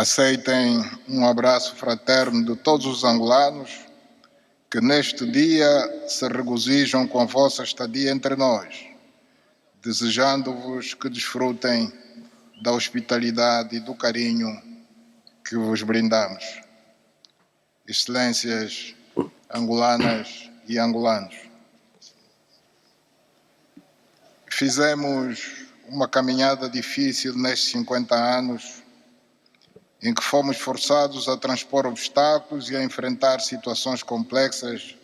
Aceitem um abraço fraterno de todos os angolanos que neste dia se regozijam com a vossa estadia entre nós, desejando-vos que desfrutem da hospitalidade e do carinho que vos brindamos. Excelências angolanas e angolanos, fizemos uma caminhada difícil nestes 50 anos, em que fomos forçados a transpor obstáculos e a enfrentar situações complexas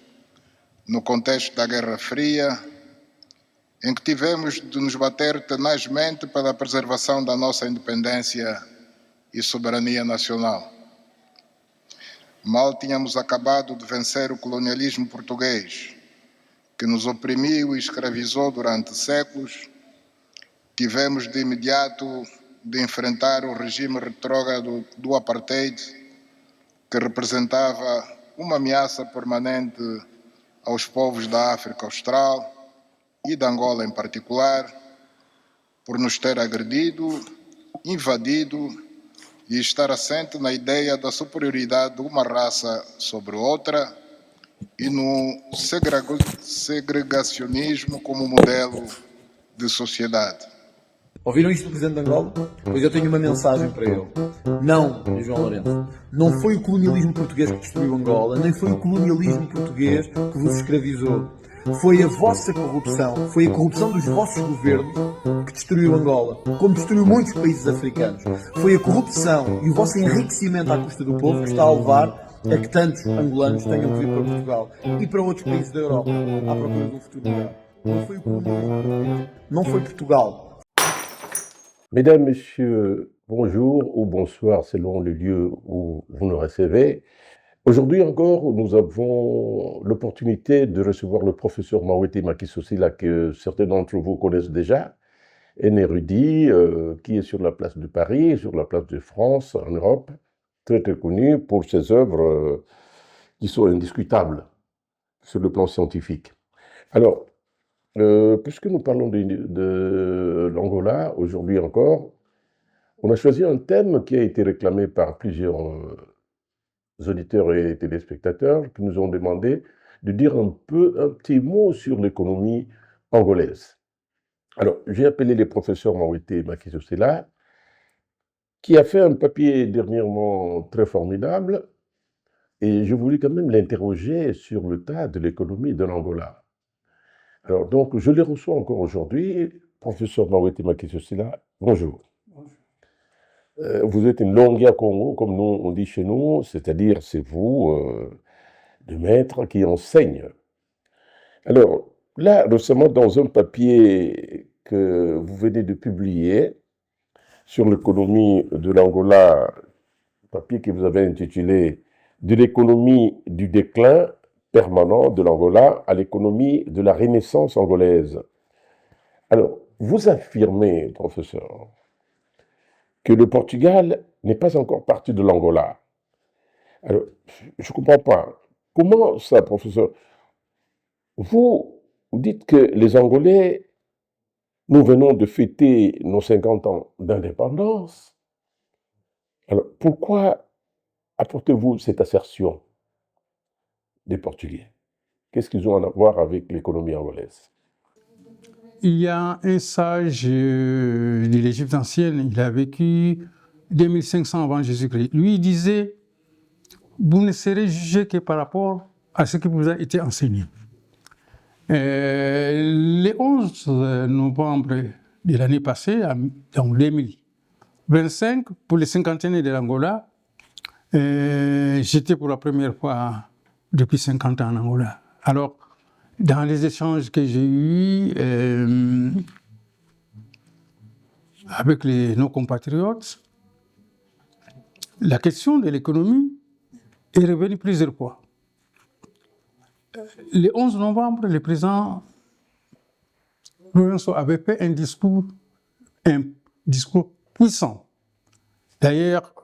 no contexto da Guerra Fria, em que tivemos de nos bater tenazmente pela preservação da nossa independência e soberania nacional. Mal tínhamos acabado de vencer o colonialismo português, que nos oprimiu e escravizou durante séculos, tivemos de imediato de enfrentar o regime retrógrado do apartheid, que representava uma ameaça permanente aos povos da África Austral e da Angola em particular, por nos ter agredido, invadido e estar assente na ideia da superioridade de uma raça sobre outra e no segregacionismo como modelo de sociedade. Ouviram isto do Presidente de Angola? Pois eu tenho uma mensagem para ele. Não, João Lourenço, não foi o colonialismo português que destruiu Angola, nem foi o colonialismo português que vos escravizou. Foi a vossa corrupção, foi a corrupção dos vossos governos que destruiu Angola, como destruiu muitos países africanos. Foi a corrupção e o vosso enriquecimento à custa do povo que está a levar a que tantos angolanos tenham que vir para Portugal e para outros países da Europa à procura de um futuro melhor. Não foi o colonialismo português, não foi Portugal. Mesdames, Messieurs, bonjour ou bonsoir selon le lieu où vous nous recevez. Aujourd'hui encore, nous avons l'opportunité de recevoir le professeur Mawete Makisosila, que certains d'entre vous connaissent déjà, un érudit qui est sur la place de Paris, sur la place de France, en Europe, très très connu pour ses œuvres qui sont indiscutables sur le plan scientifique. Alors, puisque nous parlons de l'Angola, aujourd'hui encore, on a choisi un thème qui a été réclamé par plusieurs auditeurs et téléspectateurs qui nous ont demandé de dire un petit mot sur l'économie angolaise. Alors, j'ai appelé le professeur Mawete Makisosila, qui a fait un papier dernièrement très formidable, et je voulais quand même l'interroger sur le tas de l'économie de l'Angola. Alors, donc, je les reçois encore aujourd'hui. Professeur Mawete Makisosila, bonjour. Vous êtes une langue à Congo, comme nous on dit chez nous, c'est-à-dire c'est vous, de maître, qui enseigne. Alors, là, récemment, dans un papier que vous venez de publier sur l'économie de l'Angola, papier que vous avez intitulé « De l'économie du déclin permanent de l'Angola à l'économie de la renaissance angolaise ». Alors, vous affirmez, professeur, que le Portugal n'est pas encore parti de l'Angola. Alors, je ne comprends pas. Comment ça, professeur? Vous dites que les Angolais, nous venons de fêter nos 50 ans d'indépendance. Alors, pourquoi apportez-vous cette assertion des Portugais? Qu'est-ce qu'ils ont à voir avec l'économie angolaise? Il y a un sage de l'Égypte ancienne, il a vécu 2500 avant Jésus-Christ. Lui, il disait, vous ne serez jugés que par rapport à ce qui vous a été enseigné. Le 11 novembre de l'année passée, en 2025, pour les 50 années de l'Angola, j'étais pour la première fois depuis 50 ans en Angola. Alors, dans les échanges que j'ai eus avec nos compatriotes, la question de l'économie est revenue plusieurs fois. Le 11 novembre, le président Lourenço avait fait un discours puissant. D'ailleurs,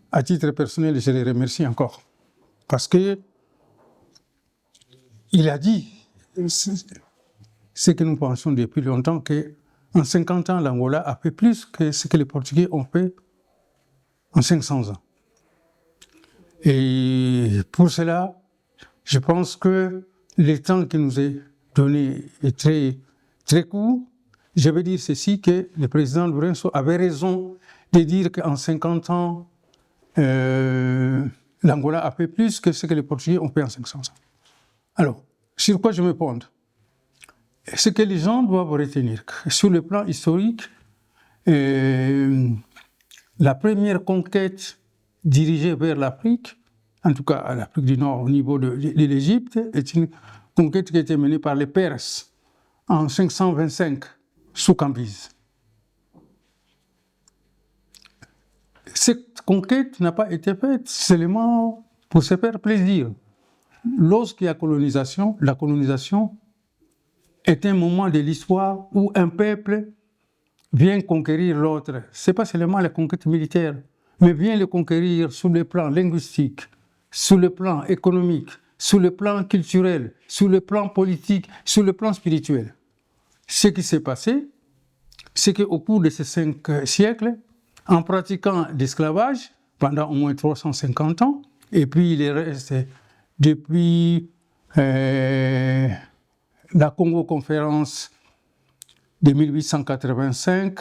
à titre personnel, je les remercie encore. Parce que il a dit ce que nous pensons depuis longtemps, qu'en 50 ans, l'Angola a fait plus que ce que les Portugais ont fait en 500 ans. Et pour cela, je pense que le temps qui nous est donné est très, très court. Je veux dire ceci, que le président Lourenço avait raison de dire qu'en 50 ans, l'Angola a fait plus que ce que les Portugais ont fait en 500 ans. Alors, sur quoi je me fonde? Ce que les gens doivent retenir, sur le plan historique, la première conquête dirigée vers l'Afrique, en tout cas à l'Afrique du Nord au niveau de l'Égypte, est une conquête qui a été menée par les Perses en 525 sous Cambyse. Cette conquête n'a pas été faite seulement pour se faire plaisir. Lorsqu'il y a colonisation, la colonisation est un moment de l'histoire où un peuple vient conquérir l'autre. Ce n'est pas seulement la conquête militaire, mais vient le conquérir sur le plan linguistique, sur le plan économique, sur le plan culturel, sur le plan politique, sur le plan spirituel. Ce qui s'est passé, c'est qu'au cours de ces 5 siècles, en pratiquant l'esclavage pendant au moins 350 ans, et puis il reste depuis la Congo-Conférence de 1885,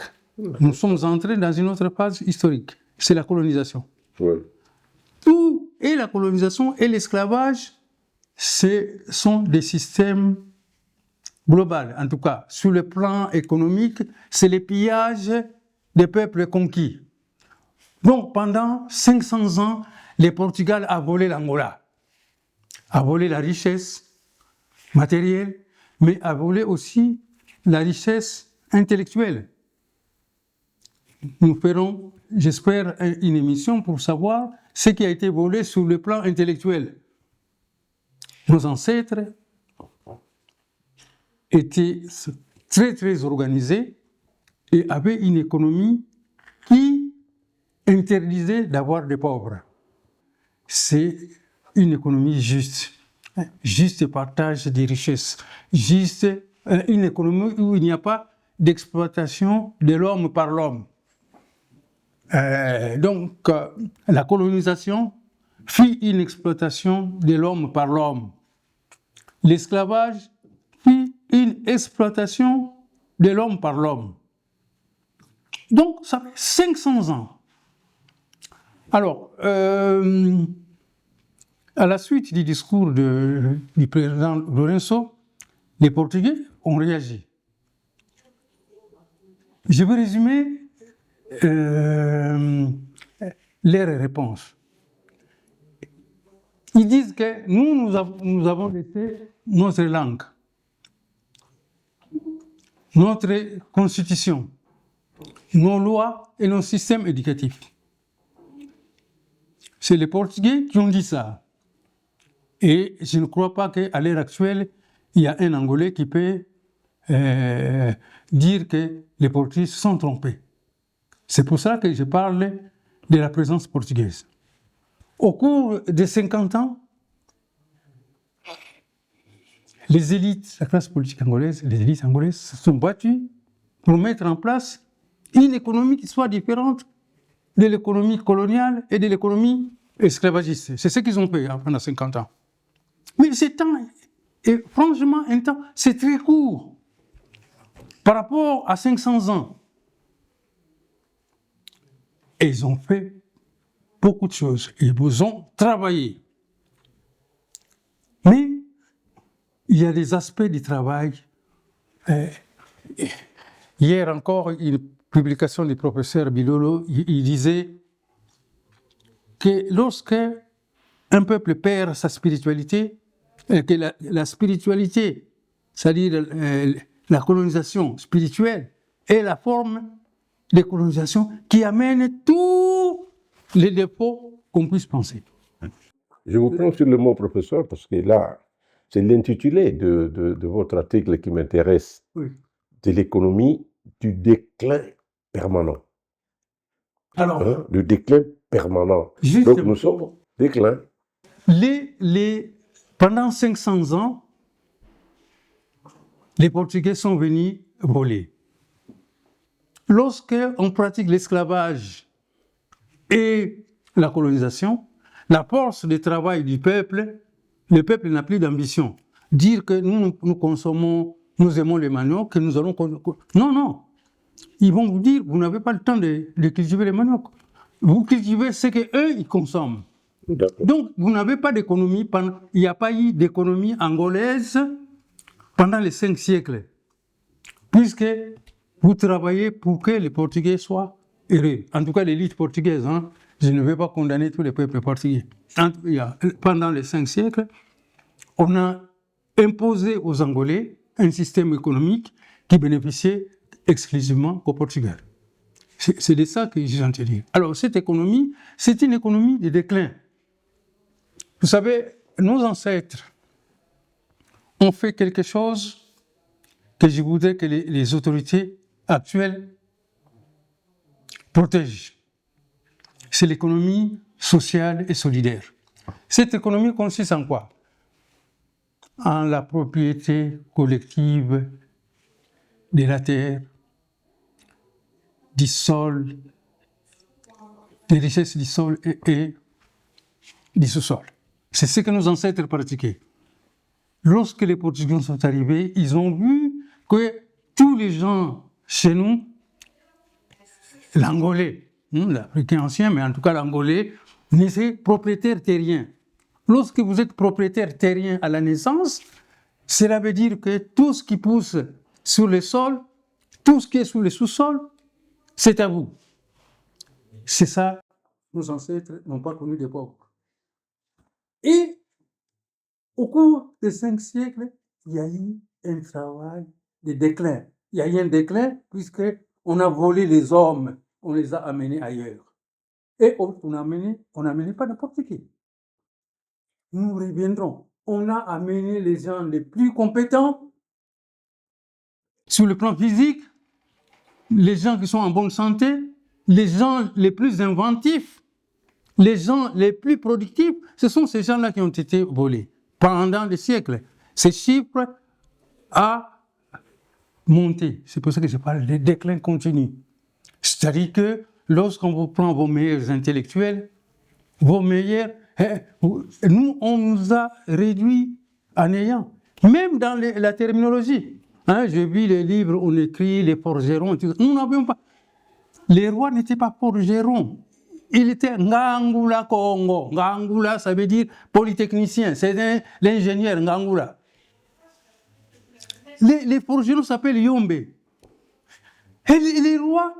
nous sommes entrés dans une autre phase historique, c'est la colonisation. Ouais. Tout, et la colonisation et l'esclavage, ce sont des systèmes globaux. En tout cas, sur le plan économique, c'est le pillage des peuples conquis. Donc, pendant 500 ans, le Portugal a volé l'Angola, a volé la richesse matérielle, mais a volé aussi la richesse intellectuelle. Nous ferons, j'espère, une émission pour savoir ce qui a été volé sur le plan intellectuel. Nos ancêtres étaient très, très organisés et avaient une économie qui interdisait d'avoir des pauvres. C'est une économie juste, juste partage des richesses, juste une économie où il n'y a pas d'exploitation de l'homme par l'homme. Donc, la colonisation fit une exploitation de l'homme par l'homme. L'esclavage fit une exploitation de l'homme par l'homme. Donc, ça fait 500 ans. Alors, à la suite du discours du président Lourenço, les Portugais ont réagi. Je vais résumer leurs réponses. Ils disent que nous avons laissé notre langue, notre constitution, nos lois et nos systèmes éducatifs. C'est les Portugais qui ont dit ça. Et je ne crois pas qu'à l'heure actuelle, il y a un Angolais qui peut dire que les Portugais se sont trompés. C'est pour ça que je parle de la présence portugaise. Au cours de 50 ans, les élites, la classe politique angolaise, les élites angolaises se sont battues pour mettre en place une économie qui soit différente de l'économie coloniale et de l'économie esclavagiste. C'est ce qu'ils ont fait pendant 50 ans. Mais ce temps est franchement un temps, c'est très court par rapport à 500 ans. Et ils ont fait beaucoup de choses. Ils ont travaillé. Mais il y a des aspects du travail. Hier encore, une publication du professeur Bilolo, il disait que lorsque un peuple perd sa spiritualité, que la spiritualité, c'est-à-dire la colonisation spirituelle, est la forme de colonisation qui amène tous les défauts qu'on puisse penser. Je vous prends sur le mot professeur parce que là, c'est l'intitulé de votre article qui m'intéresse, Oui. de l'économie du déclin permanent. Alors, Hein? Le déclin permanent. justement, Donc nous sommes au déclin. pendant 500 ans, les Portugais sont venus voler. Lorsqu'on pratique l'esclavage et la colonisation, la force de travail du peuple, le peuple n'a plus d'ambition. Dire que nous consommons, nous aimons les maniocs, que nous allons... Non, non. Ils vont vous dire, vous n'avez pas le temps de cultiver les maniocs. Vous cultivez ce qu'eux, ils consomment. Donc, vous n'avez pas d'économie, il n'y a pas eu d'économie angolaise pendant les 5 siècles, puisque vous travaillez pour que les Portugais soient heureux. En tout cas, l'élite portugaise. Hein. Je ne vais pas condamner tous les peuples portugais. Pendant les 5 siècles, on a imposé aux Angolais un système économique qui bénéficiait exclusivement aux Portugais. C'est de ça que j'ai entendu dire. Alors, cette économie, c'est une économie de déclin. Vous savez, nos ancêtres ont fait quelque chose que je voudrais que les autorités actuelles protègent. C'est l'économie sociale et solidaire. Cette économie consiste en quoi? En la propriété collective de la terre, du sol, des richesses du sol et du sous-sol. C'est ce que nos ancêtres pratiquaient. Lorsque les Portugais sont arrivés, ils ont vu que tous les gens chez nous, l'Angolais, l'Africain ancien, mais en tout cas l'Angolais, naissaient propriétaires terriens. Lorsque vous êtes propriétaire terrien à la naissance, cela veut dire que tout ce qui pousse sur le sol, tout ce qui est sous le sous-sol, c'est à vous. C'est ça, nos ancêtres n'ont pas connu des pauvres. Et au cours des 5 siècles, il y a eu un travail de déclin. Il y a eu un déclin puisqu'on a volé les hommes, on les a amenés ailleurs. Et on n'amenait pas n'importe qui. Nous reviendrons. On a amené les gens les plus compétents sur le plan physique, les gens qui sont en bonne santé, les gens les plus inventifs, les gens les plus productifs. Ce sont ces gens-là qui ont été volés pendant des siècles. Ces chiffres ont monté. C'est pour ça que je parle de déclin continu. C'est-à-dire que lorsqu'on vous prend vos meilleurs intellectuels, vos meilleurs... Nous, on nous a réduits à néant. Même dans la terminologie. J'ai vu les livres, on écrit les forgerons. Nous n'avions pas... Les rois n'étaient pas forgerons. Il était Ngangula Congo. Ngangula, ça veut dire polytechnicien. C'est l'ingénieur Ngangula. Les forgerons s'appellent Yombe. Et les rois,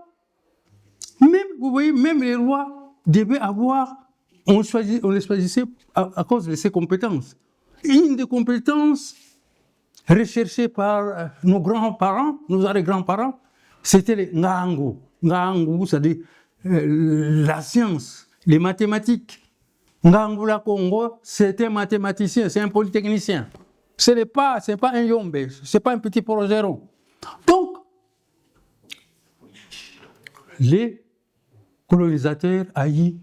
vous voyez, même les rois devaient avoir, on les choisissait à cause de ses compétences. Une des compétences recherchées par nos grands-parents, nos arrière-grands-parents, c'était les Ngangu. Ngangu, c'est-à-dire la science, les mathématiques. Ngangula Congo, c'est un mathématicien, c'est un polytechnicien. Ce n'est pas un Yombe, ce n'est pas un petit forgeron. Donc, les colonisateurs ont eu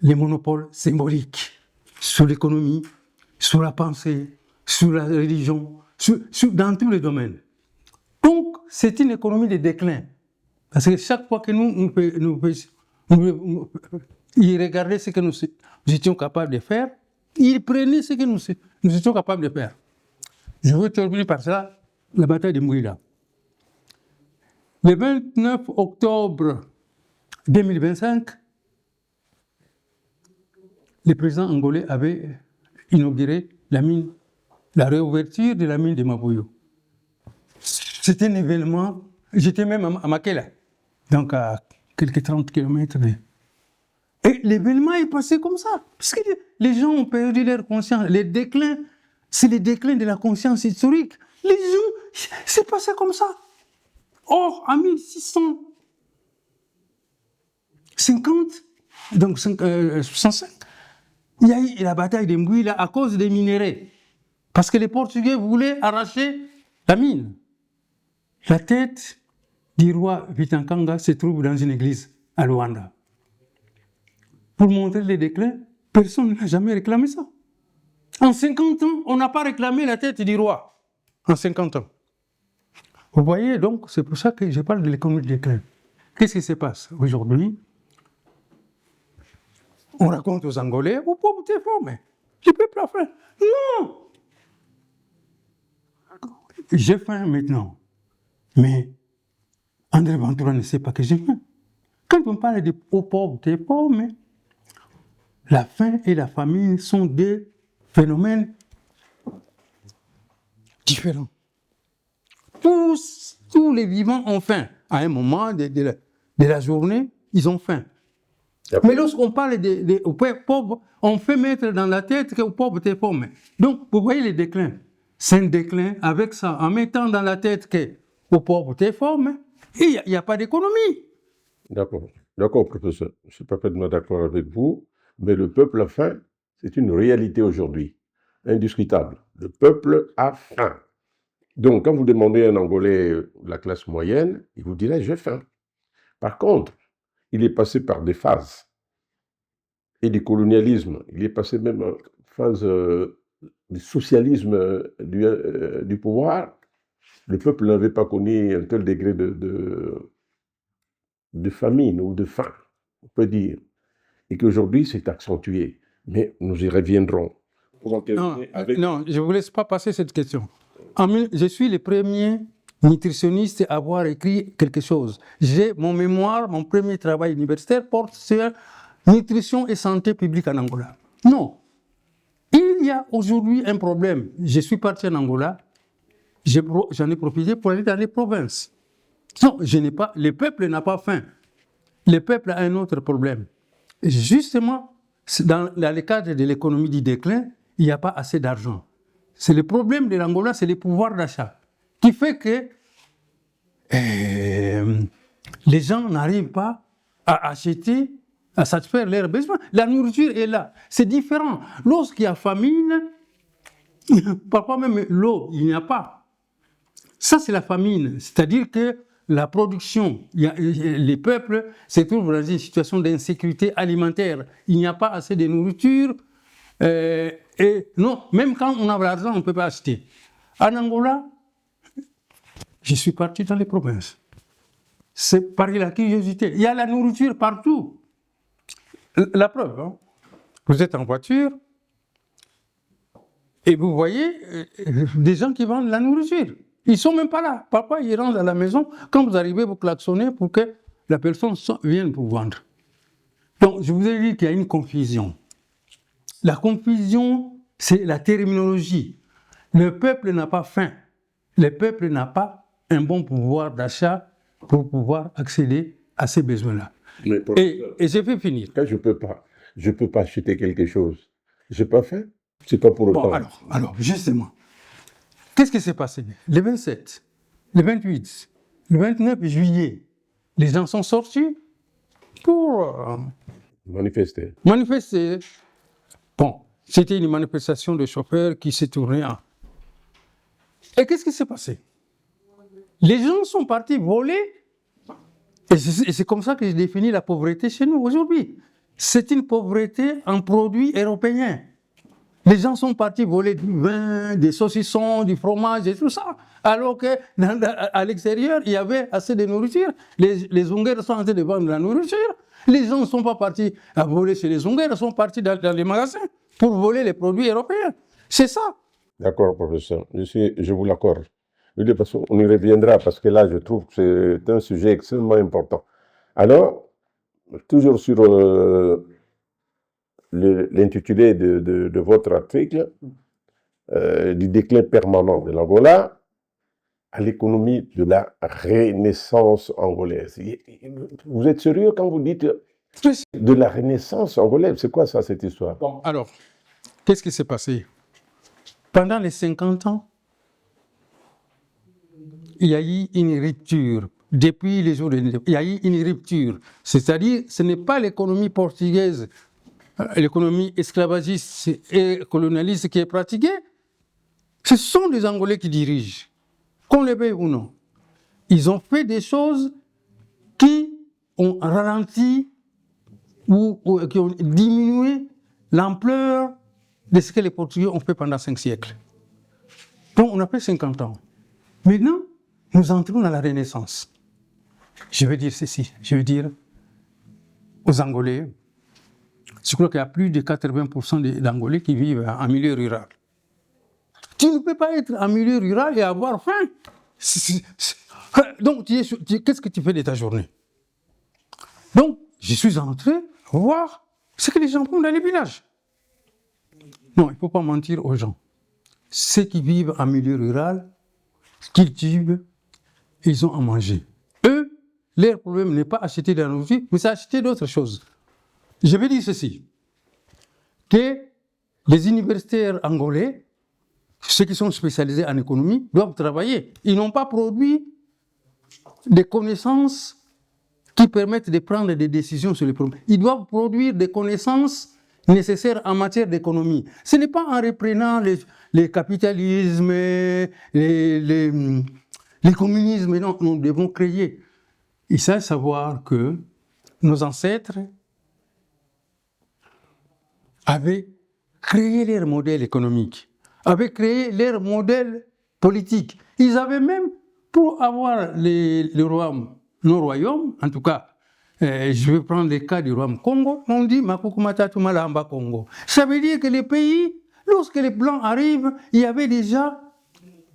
les monopoles symboliques sur l'économie, sur la pensée, sur la religion, dans tous les domaines. Donc, c'est une économie de déclin. Parce que chaque fois que ils regardaient ce que nous étions capables de faire, ils prenaient ce que nous étions capables de faire. Je veux terminer par ça, la bataille de Mouila. Le 29 octobre 2025, le président angolais avait inauguré la réouverture de la mine de Mabuyo. C'était un événement, j'étais même à Makela, donc à quelques 30 km de... Et l'événement est passé comme ça, parce que les gens ont perdu leur conscience. Le déclin, c'est le déclin de la conscience historique. Les gens, c'est passé comme ça. Or, en 1650, donc 65, il y a eu la bataille de Mouila à cause des minéraux. Parce que les Portugais voulaient arracher la mine. La tête du roi Vitankanga se trouve dans une église à Luanda. Pour montrer le déclin, personne n'a jamais réclamé ça. En 50 ans, on n'a pas réclamé la tête du roi. En 50 ans. Vous voyez, donc, c'est pour ça que je parle de l'économie du déclin. Qu'est-ce qui se passe aujourd'hui? on raconte aux Angolais, aux pauvres, t'es fort, mais le peuple a faim. Non! J'ai faim maintenant. Mais André Ventura ne sait pas que j'ai faim. Quand on parle aux pauvres, t'es pauvre, mais la faim et la famine sont deux phénomènes différents. Tous les vivants ont faim. À un moment de la journée, ils ont faim. Mais lorsqu'on parle aux pauvres, on fait mettre dans la tête qu'aux pauvres, t'es pauvre. Donc, vous voyez les déclins. C'est un déclin avec ça, en mettant dans la tête qu'aux pauvres, t'es pauvre, il n'y a pas d'économie. D'accord, professeur. Je suis parfaitement d'accord avec vous, mais le peuple a faim, c'est une réalité aujourd'hui, indiscutable. Le peuple a faim. Donc, quand vous demandez à un Angolais de la classe moyenne, il vous dirait « j'ai faim ». Par contre, il est passé par des phases et du colonialisme. Il est passé même en phase du socialisme du pouvoir. Le peuple n'avait pas connu un tel degré de famine ou de faim, on peut dire. Et qu'aujourd'hui, c'est accentué. Mais nous y reviendrons. Non, je ne vous laisse pas passer cette question. Je suis le premier nutritionniste à avoir écrit quelque chose. J'ai mon mémoire, mon premier travail universitaire porte sur nutrition et santé publique en Angola. Non. Il y a aujourd'hui un problème. Je suis parti en Angola, j'en ai profité pour aller dans les provinces. Non, le peuple n'a pas faim. Le peuple a un autre problème. Et justement, dans le cadre de l'économie du déclin, il n'y a pas assez d'argent. C'est le problème de l'Angola, c'est le pouvoir d'achat, qui fait que les gens n'arrivent pas à acheter, à satisfaire leurs besoins. La nourriture est là. C'est différent. Lorsqu'il y a famine, parfois même l'eau, il n'y a pas. Ça, c'est la famine. C'est-à-dire que la production, les peuples se trouvent dans une situation d'insécurité alimentaire. Il n'y a pas assez de nourriture. Et non, même quand on a de l'argent, on ne peut pas acheter. En Angola, je suis parti dans les provinces. C'est par la curiosité. Il y a la nourriture partout. La preuve, hein? Vous êtes en voiture et vous voyez des gens qui vendent la nourriture. Ils ne sont même pas là. Papa, il rentre à la maison. Quand vous arrivez, vous klaxonnez pour que la personne vienne vous vendre. Donc, je vous ai dit qu'il y a une confusion. La confusion, c'est la terminologie. Le peuple n'a pas faim. Le peuple n'a pas un bon pouvoir d'achat pour pouvoir accéder à ces besoins-là. Et je vais finir. Quand je peux pas acheter quelque chose, j'ai pas faim. C'est pas pour autant. Bon, alors, justement, qu'est-ce qui s'est passé? Le 27, le 28, le 29 juillet, les gens sont sortis pour Manifester. Bon, c'était une manifestation de chauffeurs qui s'est tournée en... Et qu'est-ce qui s'est passé? Les gens sont partis voler. Et c'est comme ça que je définis la pauvreté chez nous aujourd'hui. C'est une pauvreté en produits européens. Les gens sont partis voler du vin, des saucissons, du fromage et tout ça. Alors qu'à l'extérieur, il y avait assez de nourriture. Les Hongars sont en train de vendre de la nourriture. Les gens ne sont pas partis à voler chez les Hongars, ils sont partis dans les magasins pour voler les produits européens. C'est ça. D'accord, professeur. Je vous l'accorde. De toute façon, on y reviendra parce que là, je trouve que c'est un sujet extrêmement important. Alors, toujours sur l'intitulé de votre article, du déclin permanent de l'Angola à l'économie de la renaissance angolaise. Vous êtes sérieux quand vous dites de la renaissance angolaise? C'est quoi ça, cette histoire? Bon, alors, qu'est-ce qui s'est passé? Pendant les 50 ans, il y a eu une rupture. Depuis les jours de l'indépendance, il y a eu une rupture. C'est-à-dire, ce n'est pas l'économie portugaise, l'économie esclavagiste et colonialiste qui est pratiquée. Ce sont les Angolais qui dirigent, qu'on le veuille ou non. Ils ont fait des choses qui ont ralenti ou qui ont diminué l'ampleur de ce que les Portugais ont fait pendant 5 siècles. Donc, on a fait 50 ans. Maintenant, nous entrons dans la Renaissance. Je veux dire ceci, je veux dire aux Angolais, Je crois qu'il y a plus de 80% d'Angolais qui vivent en milieu rural. Tu ne peux pas être en milieu rural et avoir faim. Donc, qu'est-ce que tu fais de ta journée? Donc, je suis entré voir ce que les gens font dans les villages. Non, il ne faut pas mentir aux gens. Ceux qui vivent en milieu rural, cultivent, ils ont à manger. Eux, leur problème n'est pas acheter de la nourriture, mais c'est acheter d'autres choses. Je vais dire ceci, que les universitaires angolais, ceux qui sont spécialisés en économie, doivent travailler. Ils n'ont pas produit des connaissances qui permettent de prendre des décisions sur les problèmes. Ils doivent produire des connaissances nécessaires en matière d'économie. Ce n'est pas en reprenant les capitalismes, les communismes, non, nous devons créer. Il faut savoir que nos ancêtres avaient créé leur modèle économique, avaient créé leur modèle politique. Ils avaient même, pour avoir nos royaumes, en tout cas, je vais prendre le cas du royaume Congo, on dit Makuku Matatu Malamba Congo. Ça veut dire que les pays, lorsque les Blancs arrivent, il y avait déjà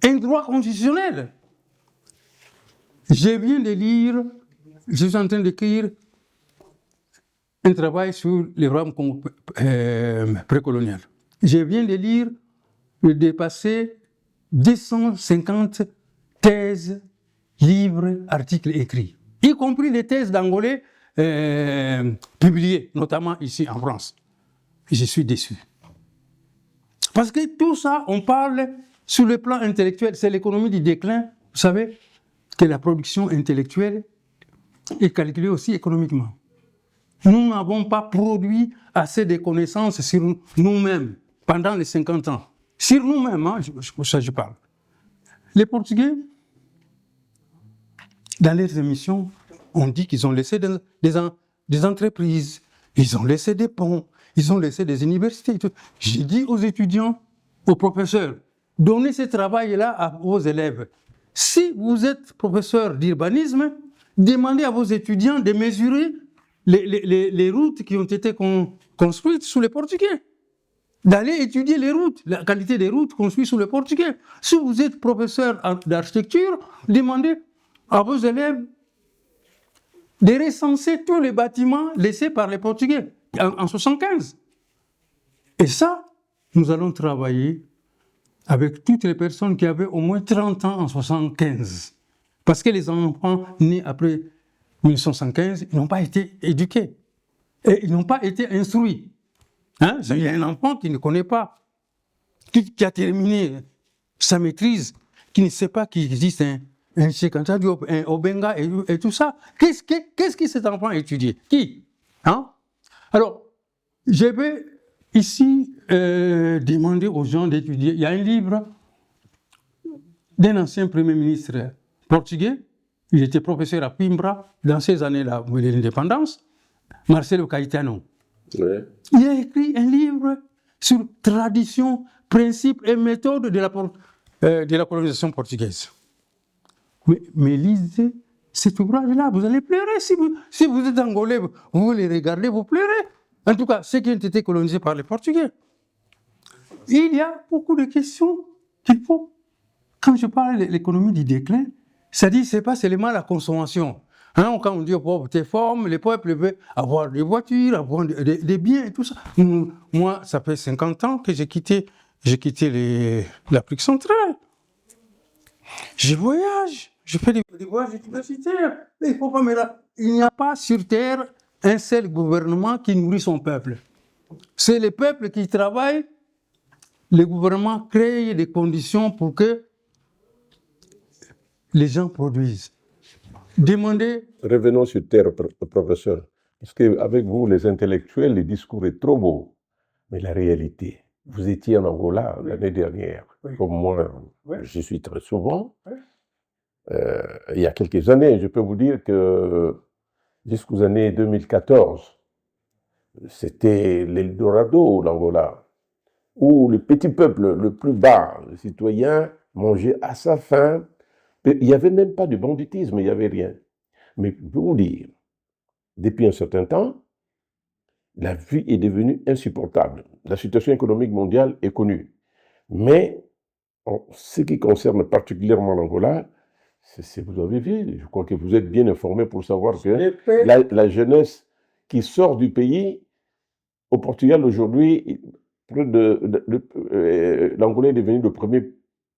un droit constitutionnel. Je viens de lire, je suis en train d'écrire un travail sur le royaume précolonial. Je viens de lire le dépasser 250 thèses, livres, articles écrits, y compris les thèses d'Angolais publiées, notamment ici en France. Je suis déçu. Parce que tout ça, on parle sur le plan intellectuel, c'est l'économie du déclin. Vous savez que la production intellectuelle est calculée aussi économiquement. Nous n'avons pas produit assez de connaissances sur nous-mêmes pendant les 50 ans. Sur nous-mêmes, hein, ça je parle. Les Portugais, dans leurs émissions, on dit qu'ils ont laissé des entreprises, ils ont laissé des ponts, ils ont laissé des universités. J'ai dit aux étudiants, aux professeurs, donnez ce travail-là à vos élèves. Si vous êtes professeur d'urbanisme, demandez à vos étudiants de mesurer les routes qui ont été construites sous les Portugais. D'aller étudier les routes, la qualité des routes construites sous les Portugais. Si vous êtes professeur d'architecture, demandez à vos élèves de recenser tous les bâtiments laissés par les Portugais en 1975. Et ça, nous allons travailler avec toutes les personnes qui avaient au moins 30 ans en 1975. Parce que les enfants nés après 1975, ils n'ont pas été éduqués. Et ils n'ont pas été instruits. Hein? Il y a un enfant qui ne connaît pas, qui a terminé sa maîtrise, qui ne sait pas qu'il existe un Cheikh Anta Diop, un Obenga et tout ça. Qu'est-ce que cet enfant a étudié? Qui? Hein? Alors, je vais ici demander aux gens d'étudier. Il y a un livre d'un ancien Premier ministre portugais. Il était professeur à Coimbra dans ces années-là de l'indépendance, Marcelo Caetano. Ouais. Il a écrit un livre sur tradition, principes et méthodes de la colonisation portugaise. Mais lisez cet ouvrage-là, vous allez pleurer. Si vous êtes angolais, vous les regardez, vous pleurez. En tout cas, ceux qui ont été colonisés par les Portugais. Il y a beaucoup de questions qu'il faut. Quand je parle de l'économie du déclin, ça dit c'est pas seulement la consommation. Hein, quand on dit aux pauvres, t'es forme, les peuples veulent avoir des voitures, avoir des biens et tout ça. Moi, ça fait 50 ans que j'ai quitté l'Afrique centrale. Je voyage, je fais des voyages universitaires. Il faut pas il n'y a pas sur Terre un seul gouvernement qui nourrit son peuple. C'est le peuple qui travaille. Le gouvernement crée des conditions pour que les gens produisent. Demandez... Revenons sur Terre, professeur. Parce qu'avec vous, les intellectuels, le discours est trop beau. Mais la réalité, vous étiez en Angola l'année dernière, comme moi, je suis très souvent. Il y a quelques années, je peux vous dire que jusqu'aux années 2014, c'était l'Eldorado, l'Angola, où le petit peuple, le plus bas, le citoyen, mangeait à sa faim. Il n'y avait même pas de banditisme, il n'y avait rien. Mais je peux vous dire, depuis un certain temps, la vie est devenue insupportable. La situation économique mondiale est connue. Mais en ce qui concerne particulièrement l'Angola, vous avez vu, je crois que vous êtes bien informé pour savoir que la jeunesse qui sort du pays, au Portugal aujourd'hui, l'Angola est devenu le premier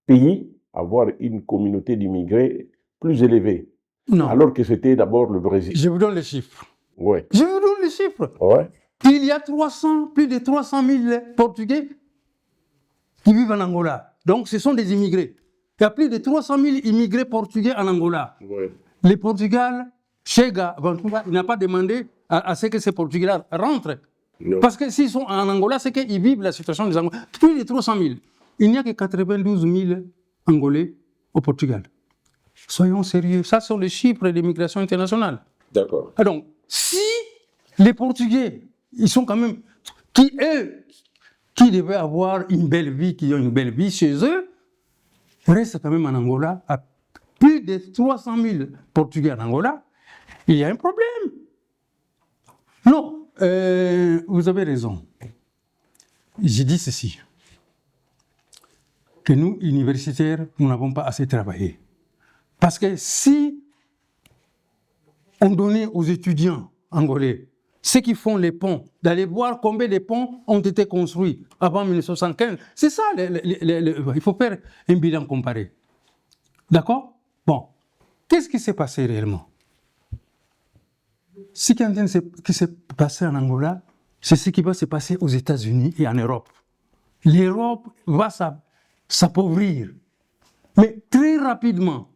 pays à avoir une communauté d'immigrés plus élevée. Non. Alors que c'était d'abord le Brésil. Je vous donne les chiffres. Ouais. Je vous donne les chiffres. Ouais. Il y a plus de 300 000 Portugais qui vivent en Angola. Donc, ce sont des immigrés. Il y a plus de 300 000 immigrés portugais en Angola. Ouais. Le Portugal, Chega, il n'a pas demandé à ce que ces Portugais-là rentrent. Non. Parce que s'ils sont en Angola, c'est qu'ils vivent la situation des Angolais. Plus de 300 000. Il n'y a que 92 000 Angolais au Portugal. Soyons sérieux. Ça, sont les chiffres de l'immigration internationale. D'accord. Donc, si les Portugais, ils sont quand même, qui devaient avoir une belle vie, qui ont une belle vie chez eux, restent quand même en Angola, à plus de 300 000 Portugais en Angola, il y a un problème. Non, vous avez raison. J'ai dit ceci, que nous, universitaires, nous n'avons pas assez travaillé. Parce que si on donnait aux étudiants angolais, ceux qui font les ponts, d'aller voir combien de ponts ont été construits avant 1975, c'est ça, il faut faire un bilan comparé. D'accord? Bon, qu'est-ce qui s'est passé réellement? Ce qui s'est passé en Angola, c'est ce qui va se passer aux États-Unis et en Europe. L'Europe va s'appauvrir. Mais très rapidement,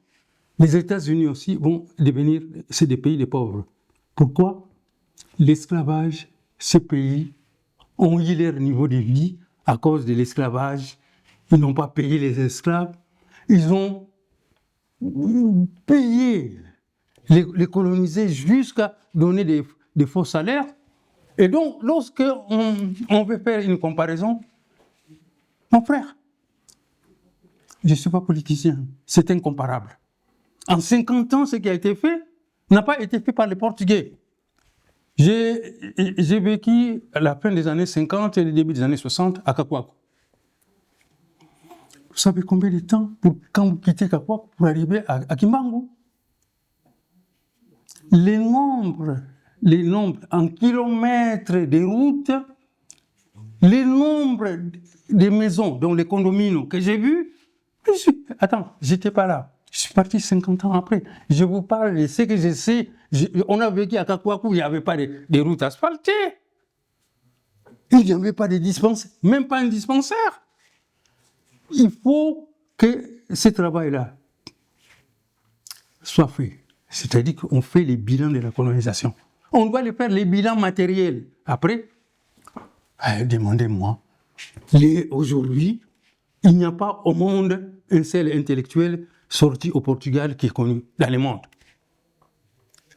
les États-Unis aussi vont devenir des pays de pauvres. Pourquoi? L'esclavage, ces pays ont eu leur niveau de vie à cause de l'esclavage. Ils n'ont pas payé les esclaves. Ils ont payé les colonisés jusqu'à donner des faux salaires. Et donc, lorsque on veut faire une comparaison, mon frère, je ne suis pas politicien, c'est incomparable. En 50 ans, ce qui a été fait n'a pas été fait par les Portugais. J'ai vécu à la fin des années 50 et le début des années 60 à Kakouakou. Vous savez combien de temps quand vous quittez Kakouakou pour arriver à Kimbangu? Les nombres en kilomètres de routes, les nombres de maisons, dont les condominiums que j'ai vus, attends, j'étais pas là. Je suis parti 50 ans après. Je vous parle de ce que je sais. On a vécu à Kakouakou, il n'y avait pas de routes asphaltées. Il n'y avait pas de dispensaire, même pas un dispensaire. Il faut que ce travail-là soit fait. C'est-à-dire qu'on fait les bilans de la colonisation. On doit les faire, les bilans matériels. Après, demandez-moi, aujourd'hui, il n'y a pas au monde un seul intellectuel sorti au Portugal qui est connu dans le monde.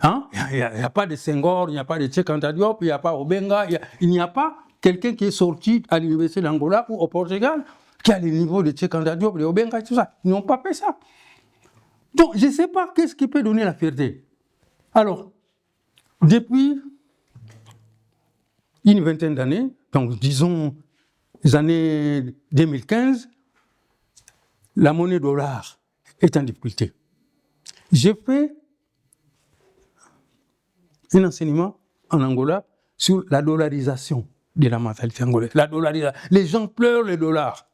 Hein? Il n'y a pas de Senghor, il n'y a pas de Cheikh Anta Diop, il n'y a pas Obenga, il n'y a pas quelqu'un qui est sorti à l'université d'Angola ou au Portugal qui a le niveau de Cheikh Anta Diop, de Obenga et tout ça. Ils n'ont pas fait ça. Donc, je ne sais pas qu'est-ce qui peut donner la fierté. Alors, depuis une vingtaine d'années, donc disons les années 2015, la monnaie dollar est en difficulté. J'ai fait un enseignement en Angola sur la dollarisation de la mentalité angolaise. La dollarisation. Les gens pleurent les dollars.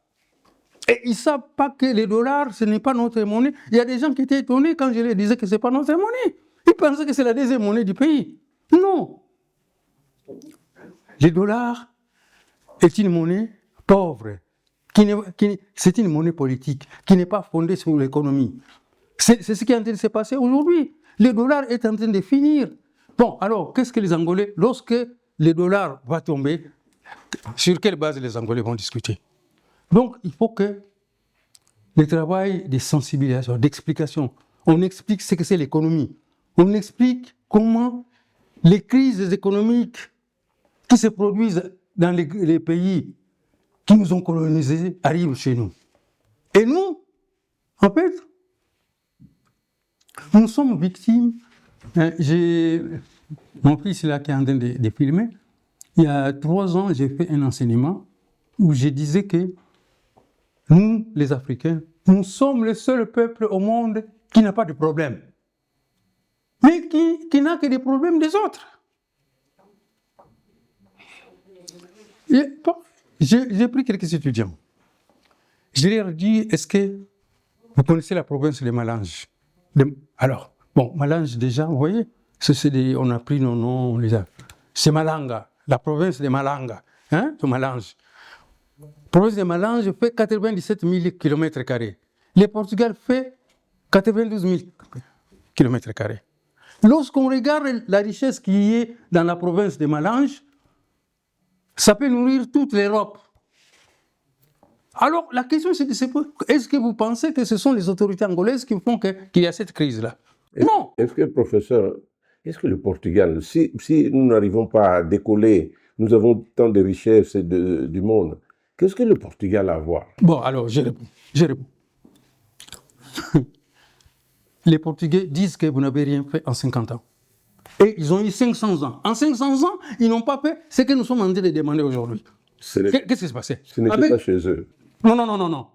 Et ils ne savent pas que les dollars, ce n'est pas notre monnaie. Il y a des gens qui étaient étonnés quand je leur disais que ce n'est pas notre monnaie. Ils pensaient que c'est la deuxième monnaie du pays. Non. Le dollar est une monnaie pauvre. C'est une monnaie politique qui n'est pas fondée sur l'économie. C'est ce qui est en train de se passer aujourd'hui. Le dollar est en train de finir. Bon, alors, qu'est-ce que les Angolais, lorsque le dollar va tomber, sur quelle base les Angolais vont discuter? Donc, il faut que le travail de sensibilisation, d'explication, on explique ce que c'est l'économie. On explique comment les crises économiques qui se produisent dans les pays qui nous ont colonisés arrivent chez nous. Et nous, en fait, nous sommes victimes. J'ai mon fils là qui est en train de filmer. il y a 3 ans, j'ai fait un enseignement où je disais que nous, les Africains, nous sommes le seul peuple au monde qui n'a pas de problème, mais qui n'a que des problèmes des autres. J'ai pris quelques étudiants. Je leur ai dit, est-ce que vous connaissez la province de Malange? Alors, bon, Malange déjà, vous voyez, on a pris nos noms, c'est Malanga, la province de Malanga, hein, de Malange. La province de Malange fait 97 000 km². Le Portugal fait 92 000 km². Lorsqu'on regarde la richesse qui est dans la province de Malange, ça peut nourrir toute l'Europe. Alors, la question, c'est est-ce que vous pensez que ce sont les autorités angolaises qui font qu'il y a cette crise-là? Non. Est-ce que, professeur, est-ce que le Portugal, si nous n'arrivons pas à décoller, nous avons tant de richesses du monde, qu'est-ce que le Portugal a à voir? Bon, alors, je réponds. Les Portugais disent que vous n'avez rien fait en 50 ans. Et ils ont eu 500 ans. En 500 ans, ils n'ont pas fait ce que nous sommes en train de demander aujourd'hui. Qu'est-ce qui s'est passé? Ce n'était pas chez eux. Non.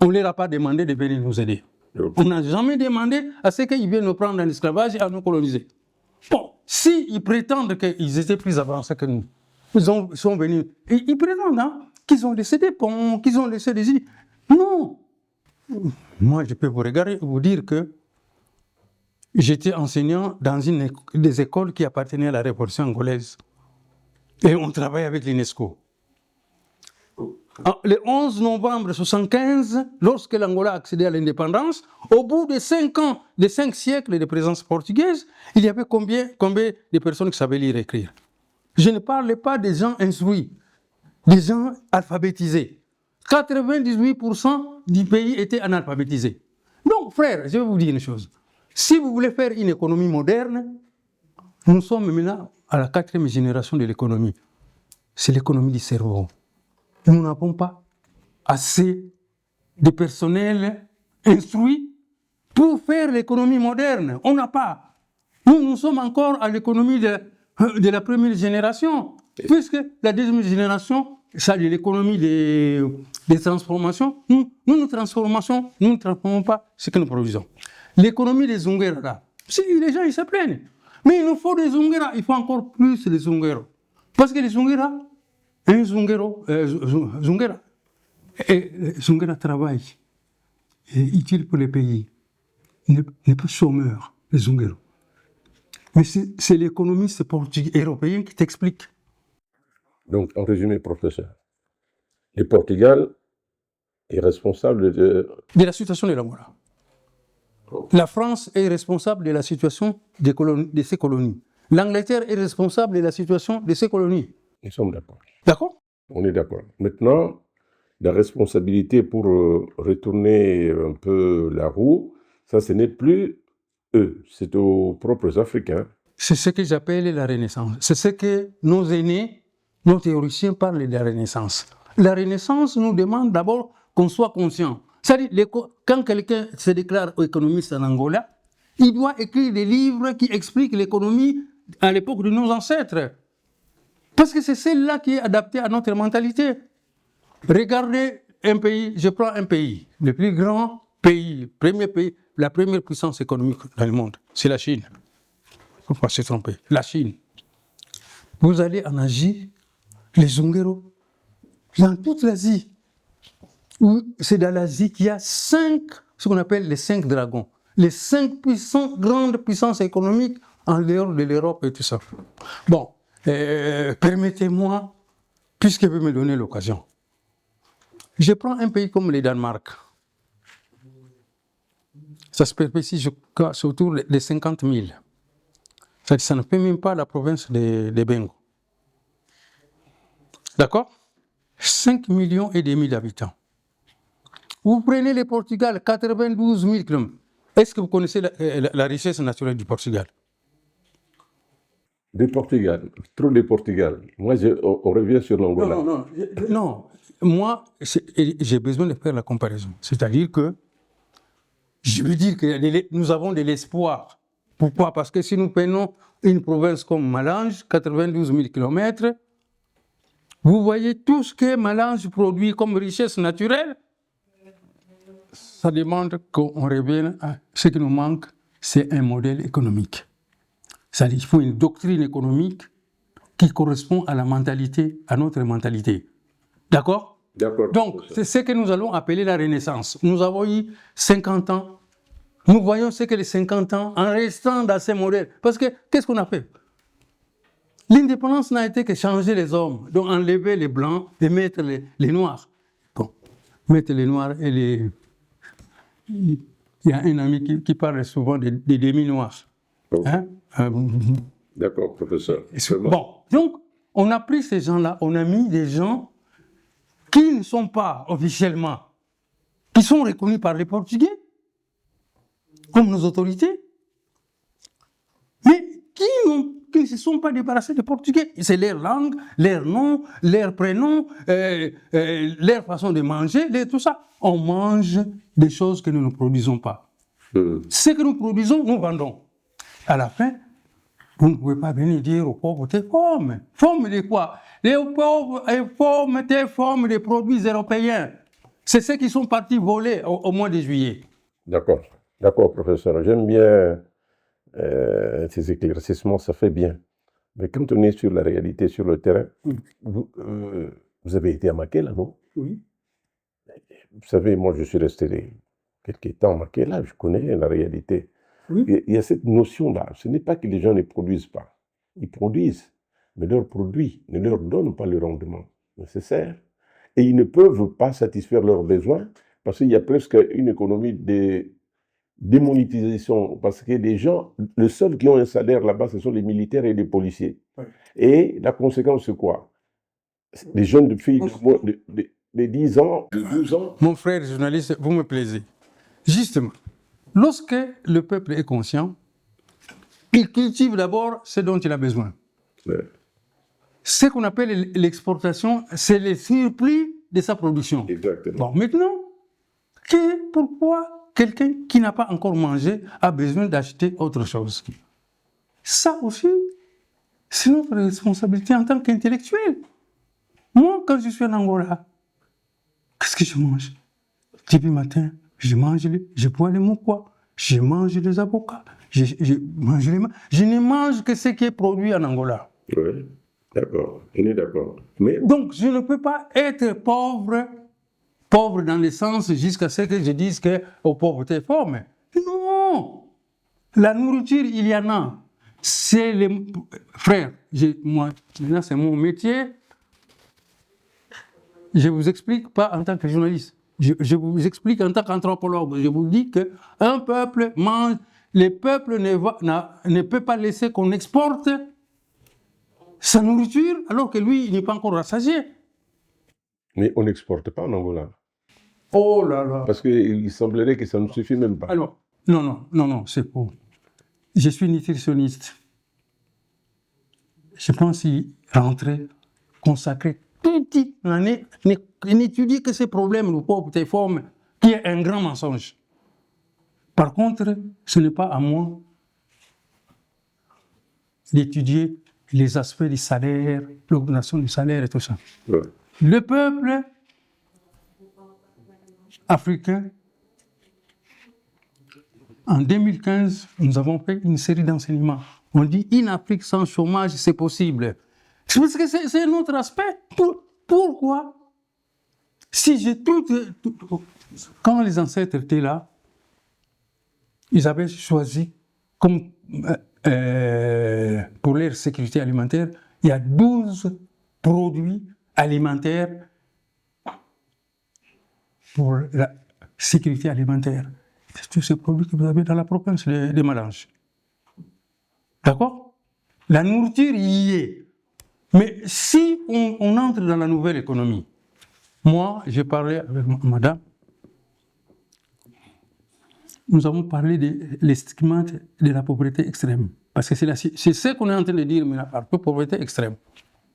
On ne leur a pas demandé de venir nous aider. On n'a jamais demandé à ce qu'ils viennent nous prendre en esclavage et à nous coloniser. Bon, s'ils prétendent qu'ils étaient plus avancés que nous, ils sont venus. Ils prétendent qu'ils ont laissé des ponts, qu'ils ont laissé des îles. Non. Moi, je peux vous dire que j'étais enseignant dans une des écoles qui appartenaient à la Révolution angolaise. Et on travaillait avec l'UNESCO. Le 11 novembre 1975, lorsque l'Angola a accédé à l'indépendance, au bout de 5 ans, de 5 siècles de présence portugaise, il y avait combien de personnes qui savaient lire et écrire? Je ne parle pas des gens instruits, des gens alphabétisés. 98% du pays était analphabétisé. Donc, frère, je vais vous dire une chose. Si vous voulez faire une économie moderne, nous sommes maintenant à la 4e génération de l'économie. C'est l'économie du cerveau. Nous n'avons pas assez de personnel instruit pour faire l'économie moderne. On n'a pas. Nous sommes encore à l'économie de la première génération, puisque la deuxième génération, ça, l'économie des transformations, nous ne transformons pas ce que nous produisons. L'économie des Zungueras, là, si les gens ils se plaignent, mais il nous faut des Zungueras, il faut encore plus de Zungueras. Parce que les Zungueras, un Zunguera travaille, est utile pour le pays, n'est pas chômeur, les Zungueros. Mais c'est l'économiste européen qui t'explique. Donc, en résumé, professeur, le Portugal est responsable de la situation de l'Angola. La France est responsable de la situation de ses colonies. L'Angleterre est responsable de la situation de ses colonies. Nous sommes d'accord. D'accord? On est d'accord. Maintenant, la responsabilité pour retourner un peu la roue, ça, ce n'est plus eux, c'est aux propres Africains. C'est ce que j'appelle la Renaissance. C'est ce que nos aînés, nos théoriciens parlent de la Renaissance. La Renaissance nous demande d'abord qu'on soit conscient. C'est-à-dire, quand quelqu'un se déclare économiste en Angola, il doit écrire des livres qui expliquent l'économie à l'époque de nos ancêtres. Parce que c'est celle-là qui est adaptée à notre mentalité. Regardez un pays, je prends un pays, le plus grand pays, la première puissance économique dans le monde, c'est la Chine. Il ne faut pas se tromper, la Chine. Vous allez en Asie, les Zungueros, dans toute l'Asie. C'est dans l'Asie qu'il y a ce qu'on appelle les 5 dragons. Les 5 grandes puissances économiques en dehors de l'Europe et tout ça. Bon, permettez-moi, puisque vous me donnez l'occasion. Je prends un pays comme le Danemark. Ça se superficie, je crois, autour de 50 000. Ça ne fait même pas la province de Bengo. D'accord? 5,5 millions d'habitants. Vous prenez le Portugal, 92 000 km. Est-ce que vous connaissez la richesse naturelle du Portugal? Du Portugal, trop de Portugal. Moi, on revient sur l'Angola. Non. Moi, j'ai besoin de faire la comparaison. C'est-à-dire que je veux dire que nous avons de l'espoir. Pourquoi? Parce que si nous prenons une province comme Malange, 92 000 km, Vous voyez tout ce que Malange produit comme richesse naturelle. Ça demande qu'on revienne à ce qui nous manque, c'est un modèle économique. C'est-à-dire qu'il faut une doctrine économique qui correspond à la mentalité, à notre mentalité. D'accord? D'accord. Donc, c'est ce que nous allons appeler la Renaissance. Nous avons eu 50 ans. Nous voyons ce que les 50 ans, en restant dans ces modèles. Parce que, qu'est-ce qu'on a fait? L'indépendance n'a été que changer les hommes, donc enlever les blancs et mettre les noirs. Bon, mettre les noirs et les... Il y a un ami qui parle souvent des demi-noirs. Oh. Hein? D'accord, professeur. Bon, donc, on a pris ces gens-là, on a mis des gens qui ne sont pas officiellement, qui sont reconnus par les Portugais, comme nos autorités, mais qui ne se sont pas débarrassés des Portugais. C'est leur langue, leur nom, leur prénom, leur façon de manger, tout ça. On mange des choses que nous ne produisons pas. Ce que nous produisons, nous vendons. À la fin, vous ne pouvez pas venir dire aux pauvres, t'es forme. Forme de quoi? Les pauvres, t'es forme des produits européens. C'est ceux qui sont partis voler au mois de juillet. D'accord, d'accord, professeur. J'aime bien ces éclaircissements, ça fait bien. Mais quand on est sur la réalité, sur le terrain, vous avez été à Makela, non? Oui. Vous savez, moi, je suis resté quelques temps à Makela, je connais la réalité. Oui. Il y a cette notion-là. Ce n'est pas que les gens ne produisent pas. Ils produisent, mais leurs produits ne leur donnent pas le rendement nécessaire. Et ils ne peuvent pas satisfaire leurs besoins parce qu'il y a presque une économie de démonétisation. Parce que les gens, les seuls qui ont un salaire là-bas, ce sont les militaires et les policiers. Oui. Et la conséquence, c'est quoi? Les jeunes filles de 10 ans, de 12 ans. Mon frère journaliste, vous me plaisez. Justement, lorsque le peuple est conscient, il cultive d'abord ce dont il a besoin. Ouais. Ce qu'on appelle l'exportation, c'est le surplus de sa production. Exactement. Bon, maintenant, pourquoi quelqu'un qui n'a pas encore mangé a besoin d'acheter autre chose? Ça aussi, c'est notre responsabilité en tant qu'intellectuel. Moi, quand je suis en Angola, qu'est-ce que je mange? Depuis le matin, je bois les moukois, je mange les avocats, je ne mange que ce qui est produit en Angola. Oui, d'accord, on est d'accord. Mais Donc, je ne peux pas être pauvre dans le sens jusqu'à ce que je dise que pauvreté est forme. Non! La nourriture, il y en a. C'est les frères. Moi, maintenant, c'est mon métier. Je ne vous explique pas en tant que journaliste. Je vous explique en tant qu'anthropologue. Je vous dis qu'un peuple mange. Le peuple ne peut pas laisser qu'on exporte sa nourriture alors que lui, il n'est pas encore rassasié. Mais on n'exporte pas en Angola. Oh là là. Parce qu'il semblerait que ça ne suffit même pas. Alors, non, c'est faux. Je suis nutritionniste. Je pense y rentrer, consacrer toute l'année, n'étudier que ces problèmes de pauvreté forme, qui est un grand mensonge. Par contre, ce n'est pas à moi d'étudier les aspects du salaire, l'augmentation du salaire et tout ça. Ouais. Le peuple africain, en 2015, nous avons fait une série d'enseignements. On dit une Afrique sans chômage, c'est possible. Parce que c'est un autre aspect. Pourquoi? Si j'ai quand les ancêtres étaient là, ils avaient choisi comme pour leur sécurité alimentaire, il y a 12 produits alimentaires pour la sécurité alimentaire. C'est tous ces produits que vous avez dans la province de Malange. D'accord? La nourriture y est. Mais si on entre dans la nouvelle économie, moi, j'ai parlé avec madame, nous avons parlé de l'estimation de la pauvreté extrême. Parce que c'est ce qu'on est en train de dire, mais la pauvreté extrême.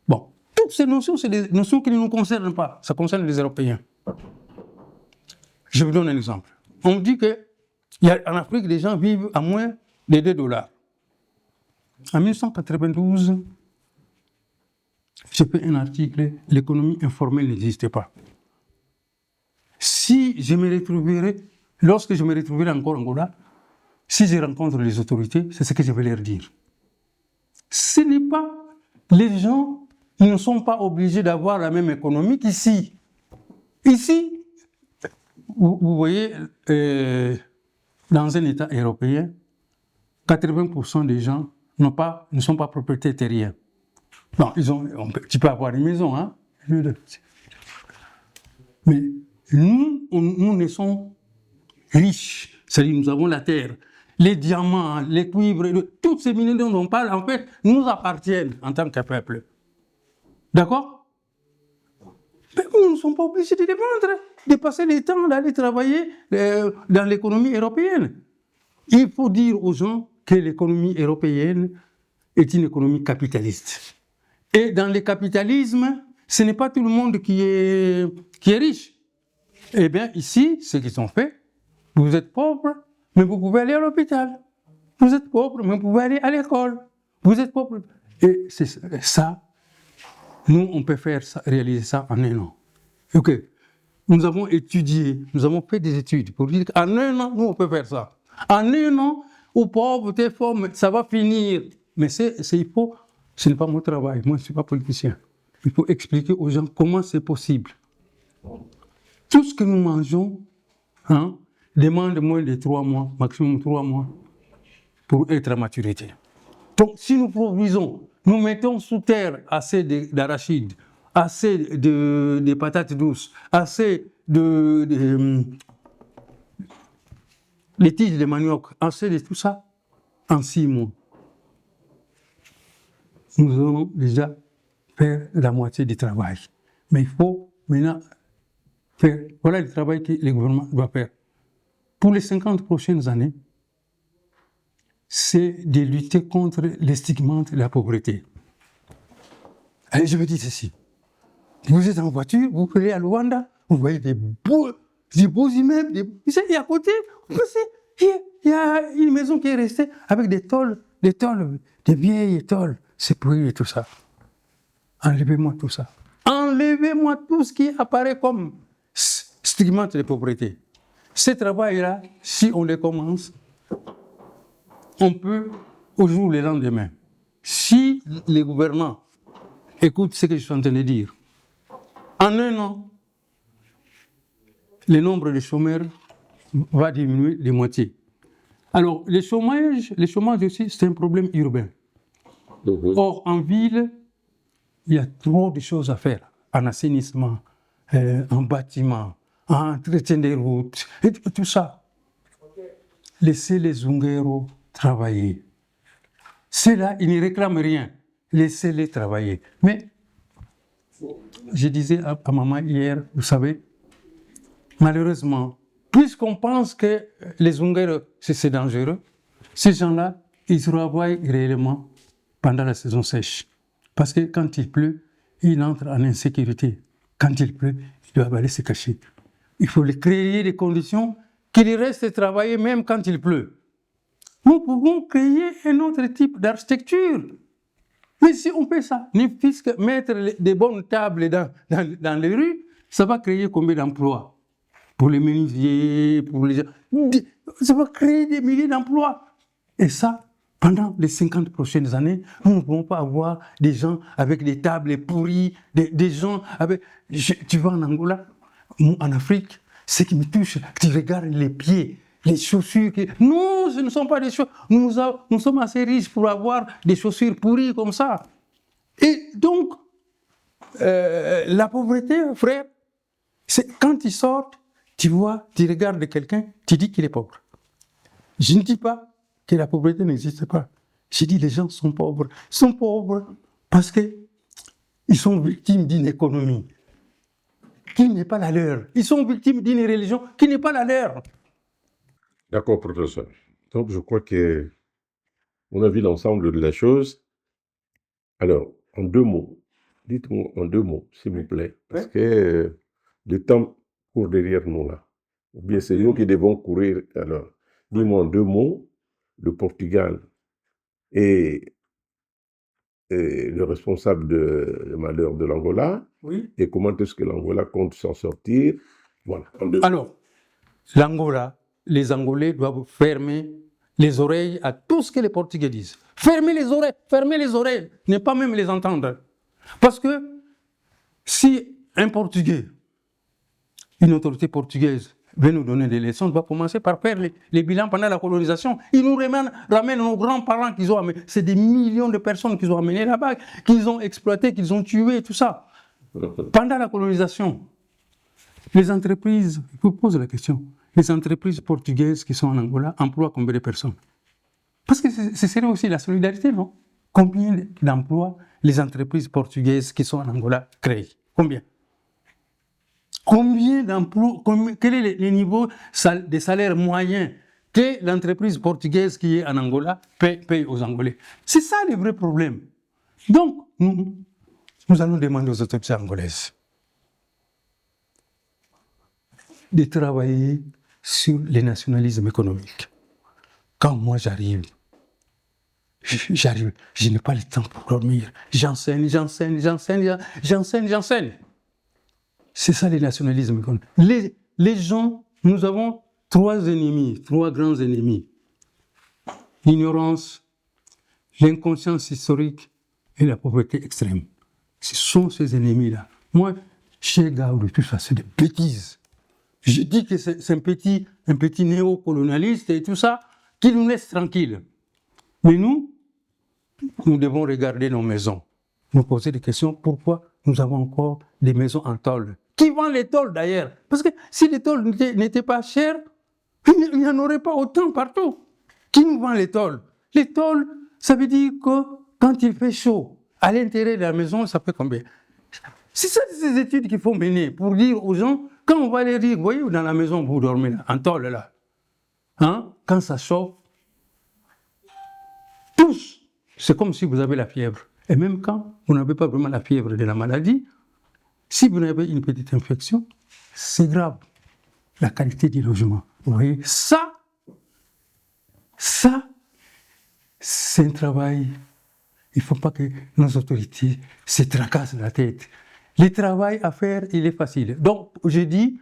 Bon, toutes ces notions, c'est des notions qui ne nous concernent pas. Ça concerne les Européens. Je vous donne un exemple. On dit qu'en Afrique, les gens vivent à moins de $2. En 1992, j'ai fait un article, l'économie informelle n'existe pas. Si je me retrouverai, lorsque je me retrouverai encore en Angola, si je rencontre les autorités, c'est ce que je vais leur dire. Ce n'est pas, les gens, ils ne sont pas obligés d'avoir la même économie qu'ici. Ici, vous voyez, dans un État européen, 80% des gens ne sont pas propriétaires terriens. Bon, tu peux avoir une maison, hein. Mais nous naissons riches, c'est-à-dire nous avons la terre, les diamants, les cuivres, toutes ces minéraux dont on parle, en fait, nous appartiennent en tant que peuple. D'accord? Mais nous ne sommes pas obligés de les vendre, de passer le temps d'aller travailler dans l'économie européenne. Il faut dire aux gens que l'économie européenne est une économie capitaliste. Et dans le capitalisme, ce n'est pas tout le monde qui est riche. Eh bien, ici, ce qu'ils ont fait, vous êtes pauvre, mais vous pouvez aller à l'hôpital. Vous êtes pauvre, mais vous pouvez aller à l'école. Vous êtes pauvre. Et c'est ça, nous, on peut faire ça, réaliser ça en un an. OK. Nous avons étudié, nous avons fait des études pour dire qu'en un an, nous, on peut faire ça. En un an, aux pauvres, aux formes, ça va finir. Mais il faut, ce n'est pas mon travail, moi, je ne suis pas politicien. Il faut expliquer aux gens comment c'est possible. Tout ce que nous mangeons demande moins de 3 mois, maximum 3 mois, pour être à maturité. Donc, si nous produisons, nous mettons sous terre assez d'arachides, assez de patates douces, assez de tiges de manioc, assez de tout ça, en 6 mois, nous allons déjà faire la moitié du travail. Mais il faut maintenant faire, voilà le travail que le gouvernement doit faire. Pour les 50 prochaines années, c'est de lutter contre les stigmates de la pauvreté. Allez, je vous dis ceci. Vous êtes en voiture, vous allez à Luanda, vous voyez des beaux immeubles, et à côté, il y a une maison qui est restée avec des vieilles tôles. C'est pourri et tout ça. Enlevez-moi tout ça. Enlevez-moi tout ce qui apparaît comme stigmate de pauvreté. Ce travail-là, si on le commence, on peut, au jour le lendemain, si les gouvernants écoutent ce que je suis en train de dire, en un an, le nombre de chômeurs va diminuer de moitié. Alors, le chômage aussi, c'est un problème urbain. Or, en ville, il y a trop de choses à faire, en assainissement, en bâtiment, en entretien des routes, et tout ça. Laissez les Zungueros travailler. Ceux-là, ils ne réclament rien. Laissez-les travailler. Mais, je disais à maman hier, vous savez, malheureusement, puisqu'on pense que les Zungueros, c'est dangereux, ces gens-là, ils travaillent réellement pendant la saison sèche. Parce que quand il pleut, ils entrent en insécurité. Quand il pleut, ils doivent aller se cacher. Il faut créer des conditions qu'ils restent travailler même quand il pleut. Nous pouvons créer un autre type d'architecture. Mais si on fait ça, ne fût-ce que mettre des bonnes tables dans les rues, ça va créer combien d'emplois? Pour les menuisiers, pour les gens. Ça va créer des milliers d'emplois. Et ça, pendant les 50 prochaines années, nous ne pouvons pas avoir des gens avec des tables pourries, des gens avec... Tu vas en Angola, en Afrique, ce qui me touche, tu regardes les pieds, les chaussures. Non, ce ne sont pas des chaussures. Nous sommes assez riches pour avoir des chaussures pourries comme ça. Et donc, la pauvreté, frère, c'est quand ils sortent, tu vois, tu regardes quelqu'un, tu dis qu'il est pauvre. Je ne dis pas que la pauvreté n'existe pas. Je dis les gens sont pauvres. Ils sont pauvres parce qu'ils sont victimes d'une économie qui n'est pas la leur. Ils sont victimes d'une religion qui n'est pas la leur. D'accord, professeur. Donc, je crois que on a vu l'ensemble de la chose. Alors, en 2 mots, dites-moi en 2 mots, s'il vous plaît, parce que le temps court derrière nous là. Ou bien c'est nous qui devons courir. Alors, dis-moi en 2 mots, le Portugal est le responsable des malheurs de l'Angola Oui. et comment est-ce que l'Angola compte s'en sortir. Voilà. Alors, l'Angola, les Angolais doivent fermer les oreilles à tout ce que les Portugais disent. Fermer les oreilles, ne pas même les entendre. Parce que si un Portugais, une autorité portugaise veut nous donner des leçons, on va commencer par faire les bilans pendant la colonisation. Ils nous ramènent nos grands-parents qu'ils ont amenés. C'est des millions de personnes qu'ils ont amenés là-bas, qu'ils ont exploités, qu'ils ont tués, tout ça. Pendant la colonisation, les entreprises, je vous pose la question, les entreprises portugaises qui sont en Angola emploient combien de personnes? Parce que ce serait aussi la solidarité, non? Combien d'emplois les entreprises portugaises qui sont en Angola créent? Combien? Combien d'emplois, quel est le niveau des salaires moyens que l'entreprise portugaise qui est en Angola paye aux Angolais? C'est ça le vrai problème. Donc, nous allons demander aux autorités angolaises de travailler sur les nationalismes économiques. Quand moi j'arrive, je n'ai pas le temps pour dormir. J'enseigne. C'est ça les nationalismes économiques. Les gens, nous avons trois grands ennemis. L'ignorance, l'inconscience historique et la pauvreté extrême. Ce sont ces ennemis-là. Moi, chez Gaouli, tout ça, c'est des bêtises. Je dis que c'est un petit néocolonialiste et tout ça, qui nous laisse tranquilles. Mais nous devons regarder nos maisons, nous poser des questions. Pourquoi nous avons encore des maisons en tôle? Qui vend les tôles d'ailleurs? Parce que si les tôles n'étaient pas chères, il n'y en aurait pas autant partout. Qui nous vend les tôles? Les tôles, ça veut dire que quand il fait chaud, à l'intérieur de la maison, ça fait combien? C'est ça ces études qu'il faut mener pour dire aux gens, quand on va les dire, vous voyez, dans la maison, vous dormez là, en tôle là, hein? Quand ça chauffe, tous, c'est comme si vous avez la fièvre. Et même quand vous n'avez pas vraiment la fièvre de la maladie, si vous avez une petite infection, c'est grave. La qualité du logement. Vous voyez, ça, c'est un travail. Il ne faut pas que nos autorités se tracassent la tête. Le travail à faire, il est facile. Donc, je dis,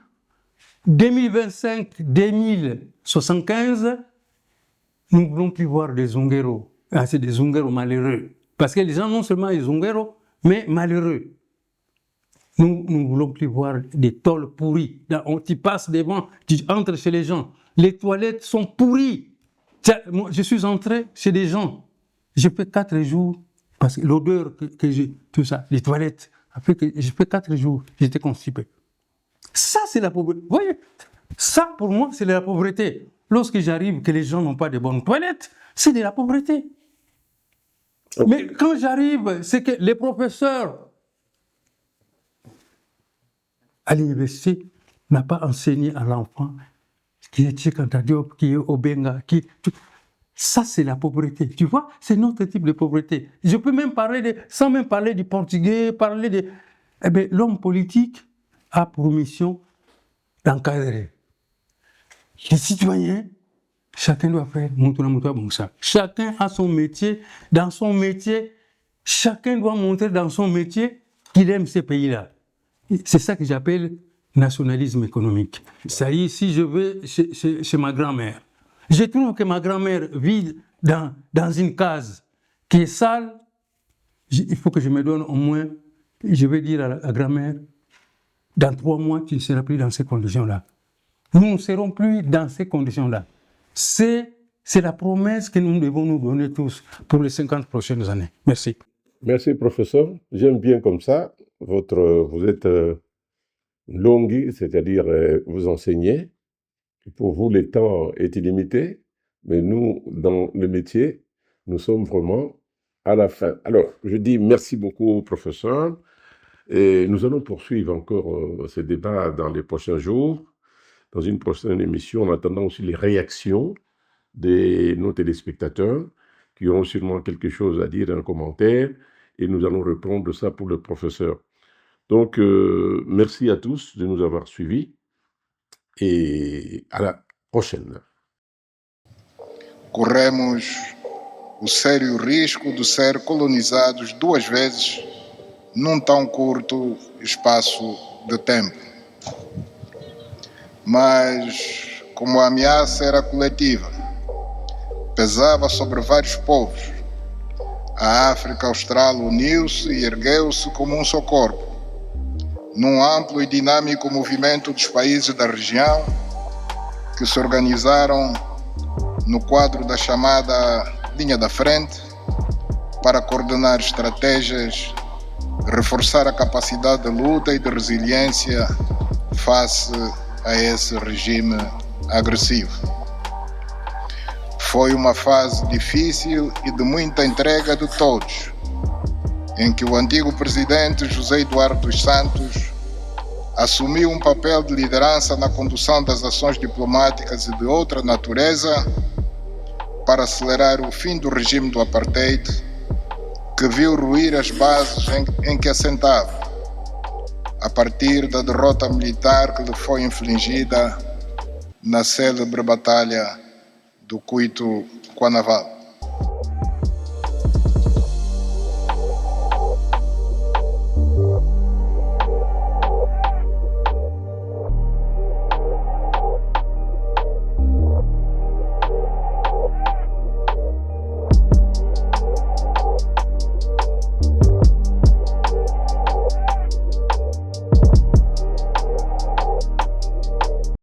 2025-2075, nous ne voulons plus voir des Zongueros. Ah, c'est des Zongueros malheureux. Parce que les gens, non seulement des Zongueros, mais malheureux. Nous ne voulons plus voir des tôles pourries. Tu passes devant, tu entres chez les gens. Les toilettes sont pourries. Moi, je suis entré chez des gens. J'ai fait 4 jours, parce que l'odeur que j'ai, tout ça, les toilettes, a fait que j'ai fait 4 jours, j'étais constipé. Ça, c'est la pauvreté. Vous voyez, ça, pour moi, c'est de la pauvreté. Lorsque j'arrive, que les gens n'ont pas de bonnes toilettes, c'est de la pauvreté. Okay. Mais quand j'arrive, c'est que les professeurs à l'université n'ont pas enseigné à l'enfant qui est Tchekanta Diop, qui est Obenga, ça, c'est la pauvreté. Tu vois, c'est notre type de pauvreté. Je peux même parler sans même parler du portugais, Eh bien, l'homme politique a pour mission d'encadrer. Les citoyens, chacun doit faire ça. Chacun a son métier. Dans son métier, chacun doit montrer dans son métier qu'il aime ces pays-là. C'est ça que j'appelle nationalisme économique. Ça y est, si je vais chez ma grand-mère, je trouve que ma grand-mère vit dans une case qui est sale. Il faut que je me donne au moins, je vais dire à la grand-mère, dans 3 mois, tu ne seras plus dans ces conditions-là. Nous ne serons plus dans ces conditions-là. C'est la promesse que nous devons nous donner tous pour les 50 prochaines années. Merci. Merci, professeur. J'aime bien comme ça. Vous êtes longue, c'est-à-dire vous enseignez. Pour vous, le temps est illimité, mais nous, dans le métier, nous sommes vraiment à la fin. Alors, je dis merci beaucoup, professeur. Et nous allons poursuivre encore ce débat dans les prochains jours, dans une prochaine émission, en attendant aussi les réactions de nos téléspectateurs qui auront sûrement quelque chose à dire, un commentaire, et nous allons répondre ça pour le professeur. Donc, merci à tous de nous avoir suivis et à la prochaine. Corremos o sério risco de ser colonizados 2 vezes num tão curto espaço de tempo. Mas, como a ameaça era coletiva, pesava sobre vários povos, a África Austral uniu-se e ergueu-se como um só corpo, num amplo e dinâmico movimento dos países da região que se organizaram no quadro da chamada linha da frente para coordenar estratégias, reforçar a capacidade de luta e de resiliência face a esse regime agressivo. Foi uma fase difícil e de muita entrega de todos, em que o antigo presidente José Eduardo dos Santos assumiu um papel de liderança na condução das ações diplomáticas e de outra natureza para acelerar o fim do regime do apartheid, que viu ruir as bases em que assentava, a partir da derrota militar que lhe foi infligida na célebre batalha do Cuito-Cuanaval.